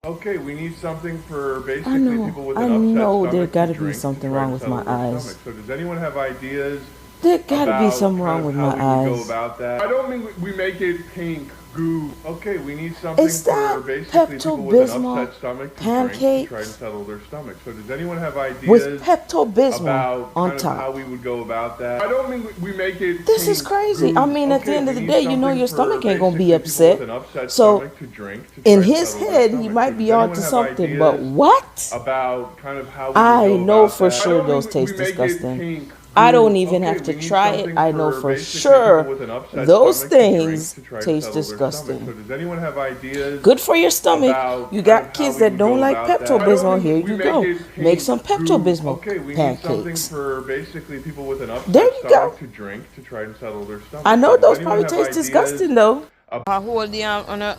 Okay, we need something for I basically know, people with I an upset know there stomach to gotta be drink to something try wrong and with my settle their stomach. eyes. So does anyone have ideas There gotta be about something kind wrong of with how my we would go eyes. about that? I don't mean we make it pink goo. Okay, we need something Is for that basically people with an Pepto-Bismol upset stomach to drink to try and pancakes settle their stomach. So does anyone have with ideas Pepto-Bismol about on kind of how top? we would go about that? I don't mean we make it This is pink crazy. I goo. mean, at the Okay, end we of the need day, something your for stomach ain't gonna be basically people with upset. an upset So stomach to drink to in try and his settle their head, he stomach. So might does be anyone onto have something, but ideas what? about kind of how we would I go know about for that? I sure don't those mean we taste make it disgusting. pink I don't goo. even Okay, have we to need try it. something I know for for basically people sure with an upset those stomach to drink things to try and taste settle their stomach. So disgusting. does anyone have ideas Good for your stomach. about You kind of got how kids we that would don't go like about that? I don't Pepto-Bismol. mean Here we you make go. it Make pink some goo. Pepto-Bismol Okay, we need something pancakes. for basically people with an There upset you go. stomach to drink to try and settle their I stomach. So know does those anyone probably have taste ideas disgusting though. I hold the on a